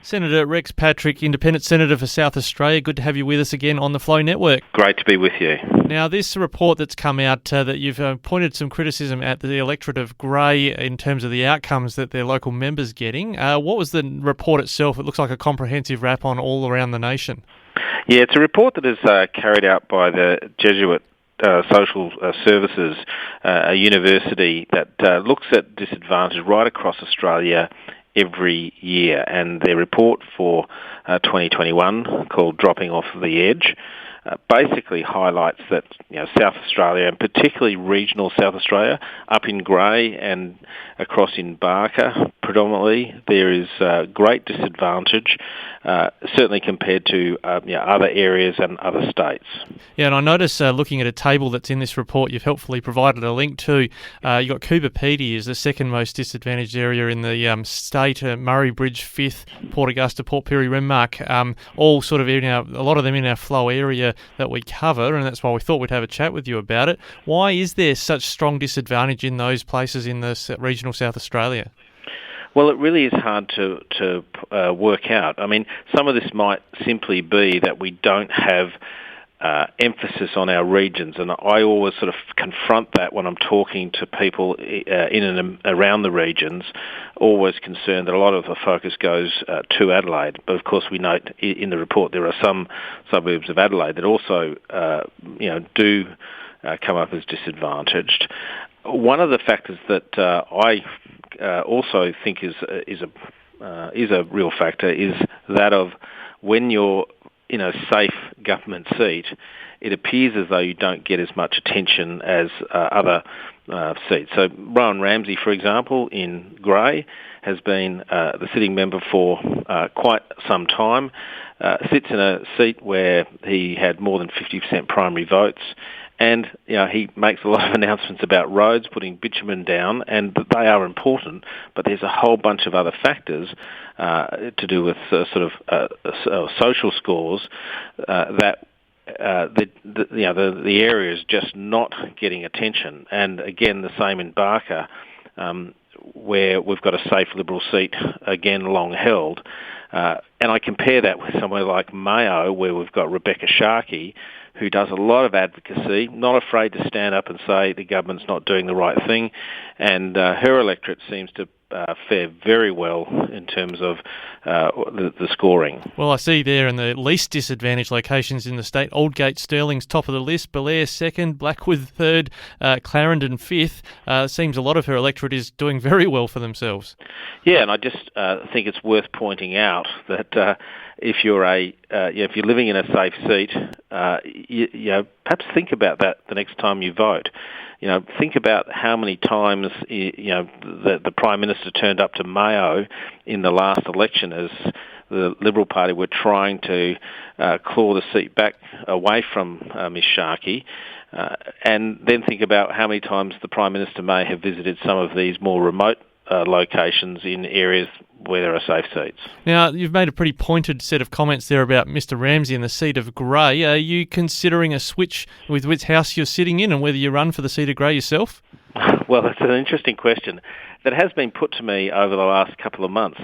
Senator Rex Patrick, Independent Senator for South Australia. Good to have you with us again on the Flow Network. Great to be with you. Now, this report that's come out that you've pointed some criticism at the electorate of Grey in terms of the outcomes that their local members getting. What was the report itself? It looks like a comprehensive wrap on all around the nation. Yeah, it's a report that is carried out by the Jesuit Social Services, a university that looks at disadvantage right across Australia every year, and their report for 2021, called Dropping Off the Edge, basically highlights that South Australia, and particularly regional South Australia, up in Grey and across in Barker predominantly, there is great disadvantage, certainly compared to other areas and other states. Yeah, and I notice looking at a table that's in this report you've helpfully provided a link to, you've got Coober Pedy is the second most disadvantaged area in the state, Murray Bridge fifth, Port Augusta, Port Pirie, Renmark, all sort of a lot of them in our flow area that we cover, and that's why we thought we'd have a chat with you about it. Why is there such strong disadvantage in those places in the regional South Australia? Well, it really is hard to work out. I mean, some of this might simply be that we don't have emphasis on our regions, and I always sort of confront that when I'm talking to people in and around the regions, always concerned that a lot of the focus goes to Adelaide. But of course we note in the report there are some suburbs of Adelaide that also do come up as disadvantaged. One of the factors that I also think is a real factor is that of when you're in a safe government seat, it appears as though you don't get as much attention as other seats. So Rowan Ramsey, for example, in Grey, has been the sitting member for quite some time, sits in a seat where he had more than 50% primary votes, and he makes a lot of announcements about roads, putting bitumen down, and they are important, but there's a whole bunch of other factors to do with social scores that the area is just not getting attention. And again, the same in Barker, where we've got a safe Liberal seat, again long held. And I compare that with somewhere like Mayo, where we've got Rebecca Sharkey, who does a lot of advocacy, not afraid to stand up and say the government's not doing the right thing, and her electorate seems to fare very well in terms of the scoring. Well, I see there in the least disadvantaged locations in the state, Aldgate, Stirling's top of the list, Belair second, Blackwood third, Clarendon fifth. Seems a lot of her electorate is doing very well for themselves. Yeah, and I just think it's worth pointing out that if you're if you're living in a safe seat, perhaps think about that the next time you vote. Think about how many times the Prime Minister turned up to Mayo in the last election as the Liberal Party were trying to claw the seat back away from Ms Sharkey. And then think about how many times the Prime Minister may have visited some of these more remote locations in areas where there are safe seats. Now, you've made a pretty pointed set of comments there about Mr Ramsey in the seat of Grey. Are you considering a switch with which house you're sitting in and whether you run for the seat of Grey yourself? Well, that's an interesting question that has been put to me over the last couple of months.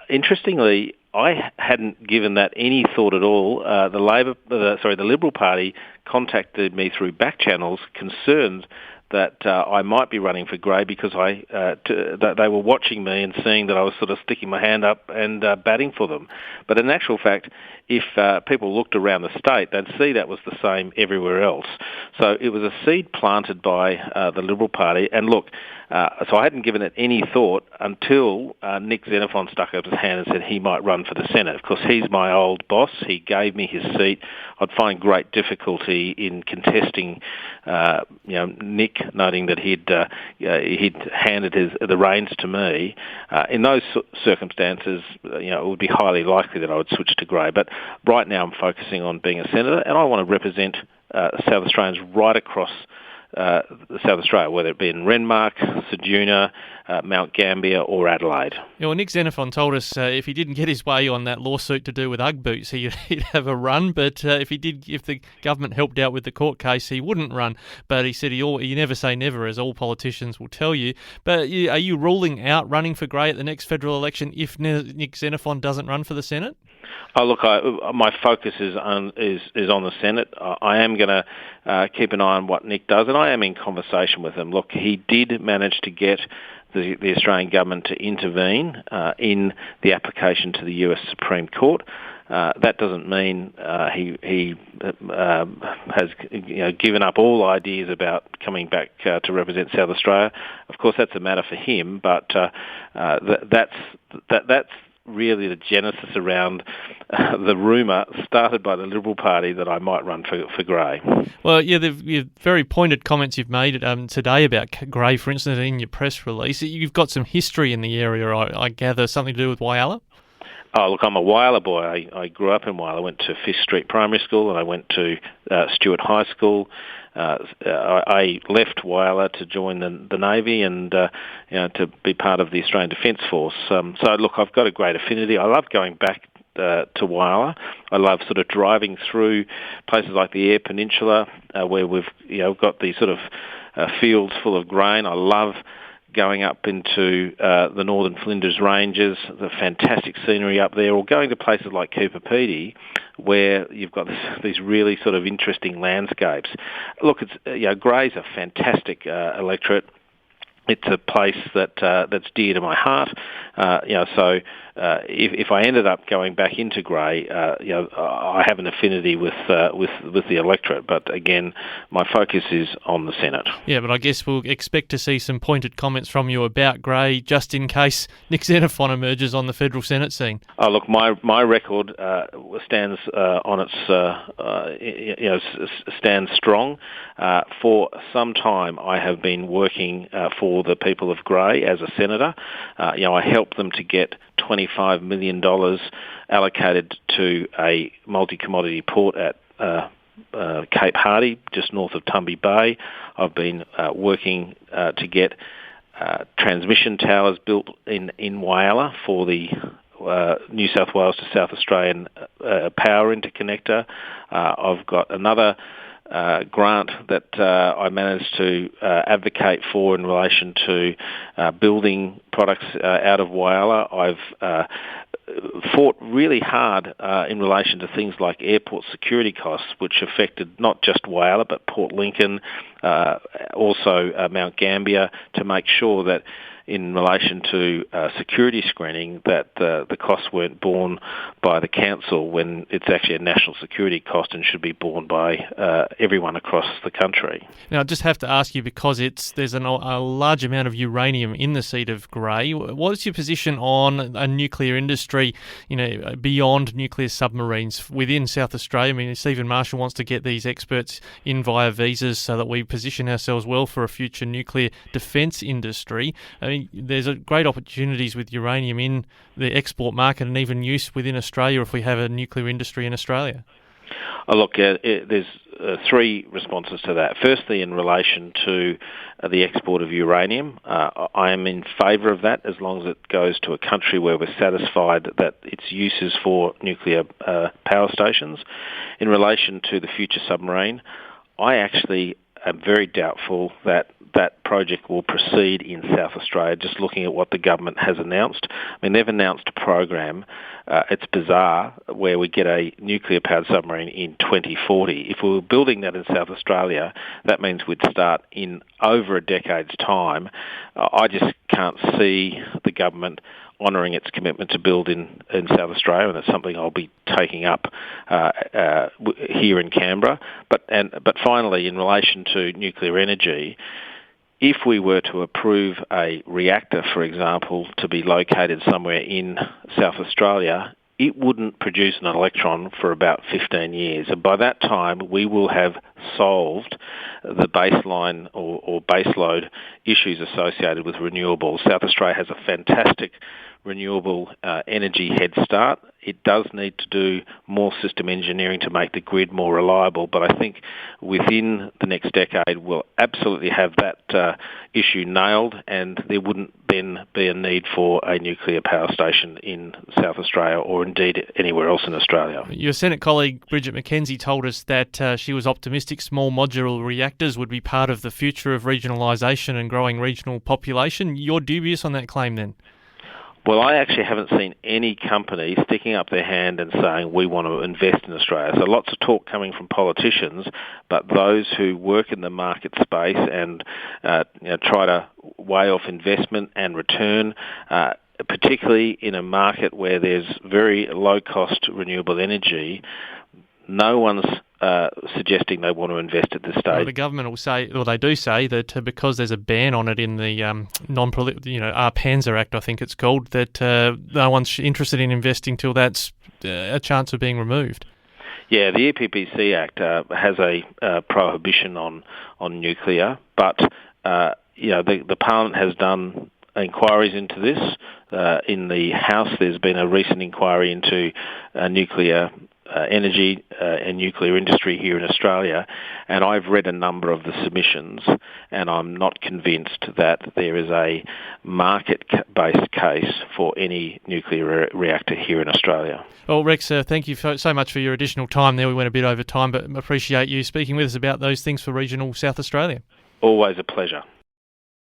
Interestingly, I hadn't given that any thought at all. The Liberal Party contacted me through back channels, concerned that I might be running for Grey because they were watching me and seeing that I was sort of sticking my hand up and batting for them. But in actual fact, if people looked around the state, they'd see that was the same everywhere else. So it was a seed planted by the Liberal Party. And look, so I hadn't given it any thought until Nick Xenophon stuck up his hand and said he might run for the Senate. Of course, he's my old boss. He gave me his seat. I'd find great difficulty in contesting Nick, noting that he'd handed the reins to me. In those circumstances, it would be highly likely that I would switch to Grey. But right now I'm focusing on being a senator, and I want to represent South Australians right across South Australia, whether it be in Renmark, Ceduna, Mount Gambier or Adelaide. Yeah, well, Nick Xenophon told us if he didn't get his way on that lawsuit to do with Ugg boots, he'd have a run. But if the government helped out with the court case, he wouldn't run. But he said you never say never, as all politicians will tell you. But are you ruling out running for Grey at the next federal election if Nick Xenophon doesn't run for the Senate? Oh, look, my focus is on the Senate. I am going to keep an eye on what Nick does, and I am in conversation with him. Look, he did manage to get the Australian government to intervene in the application to the US Supreme Court. That doesn't mean he has given up all ideas about coming back to represent South Australia. Of course, that's a matter for him, but that's really the genesis around the rumour started by the Liberal Party that I might run for Grey. Well, yeah, the very pointed comments you've made today about Grey, for instance, in your press release. You've got some history in the area, I gather, something to do with Whyalla? Oh, look, I'm a Whyalla boy. I grew up in Whyalla. I went to Fisk Street Primary School and I went to Stewart High School. I left Whyalla to join the Navy and to be part of the Australian Defence Force. So, look, I've got a great affinity. I love going back to Whyalla. I love sort of driving through places like the Eyre Peninsula where we've got these sort of fields full of grain. I love going up into the Northern Flinders Ranges, the fantastic scenery up there, or going to places like Cooper Pedy, where you've got these really sort of interesting landscapes. Look, Grey's a fantastic electorate. It's a place that's dear to my heart. So if I ended up going back into Grey, I have an affinity with the electorate. But again, my focus is on the Senate. Yeah, but I guess we'll expect to see some pointed comments from you about Grey, just in case Nick Xenophon emerges on the federal Senate scene. Oh, look, my record stands stands strong. For some time, I have been working for the people of Grey as a senator. I helped them to get $25 million allocated to a multi-commodity port at Cape Hardy, just north of Tumby Bay. I've been working to get transmission towers built in Whyalla for the New South Wales to South Australian power interconnector. I've got another grant that I managed to advocate for in relation to building products out of Whyalla. I've fought really hard in relation to things like airport security costs, which affected not just Whyalla but Port Lincoln, also Mount Gambier, to make sure that in relation to security screening that the costs weren't borne by the council when it's actually a national security cost and should be borne by everyone across the country. Now, I just have to ask you, because there's a large amount of uranium in the seat of Grey. What is your position on a nuclear industry, beyond nuclear submarines within South Australia? I mean, Stephen Marshall wants to get these experts in via visas so that we position ourselves well for a future nuclear defence industry. I mean, there's great opportunities with uranium in the export market and even use within Australia if we have a nuclear industry in Australia. Oh, look, there's three responses to that. Firstly, in relation to the export of uranium, I am in favour of that as long as it goes to a country where we're satisfied that its use is for nuclear power stations. In relation to the future submarine, I actually am very doubtful that that project will proceed in South Australia, just looking at what the government has announced. I mean, they've announced a program, it's bizarre, where we get a nuclear-powered submarine in 2040. If we were building that in South Australia, that means we'd start in over a decade's time. I just can't see the government honouring its commitment to build in South Australia, and it's something I'll be taking up here in Canberra. But finally, in relation to nuclear energy, if we were to approve a reactor, for example, to be located somewhere in South Australia, it wouldn't produce an electron for about 15 years. And by that time, we will have solved the baseline or baseload issues associated with renewables. South Australia has a fantastic renewable energy head start. it does need to do more system engineering to make the grid more reliable, but I think within the next decade we'll absolutely have that issue nailed, and there wouldn't then be a need for a nuclear power station in South Australia or indeed anywhere else in Australia. Your Senate colleague Bridget McKenzie told us that she was optimistic small modular reactors would be part of the future of regionalisation and growing regional population. You're dubious on that claim then? Well, I actually haven't seen any company sticking up their hand and saying we want to invest in Australia. So lots of talk coming from politicians, but those who work in the market space and try to weigh off investment and return, particularly in a market where there's very low-cost renewable energy, no one's suggesting they want to invest at this stage. Well, the government will say, or they do say, that because there's a ban on it in the Our Panzer Act, I think it's called, that no one's interested in investing till that's a chance of being removed. Yeah, the EPBC Act has a prohibition on nuclear, but the Parliament has done inquiries into this. In the House, there's been a recent inquiry into nuclear energy and nuclear industry here in Australia, and I've read a number of the submissions, and I'm not convinced that there is a market-based case for any nuclear reactor here in Australia. Well, Rex, thank you so much for your additional time there. We went a bit over time, but appreciate you speaking with us about those things for regional South Australia. Always a pleasure.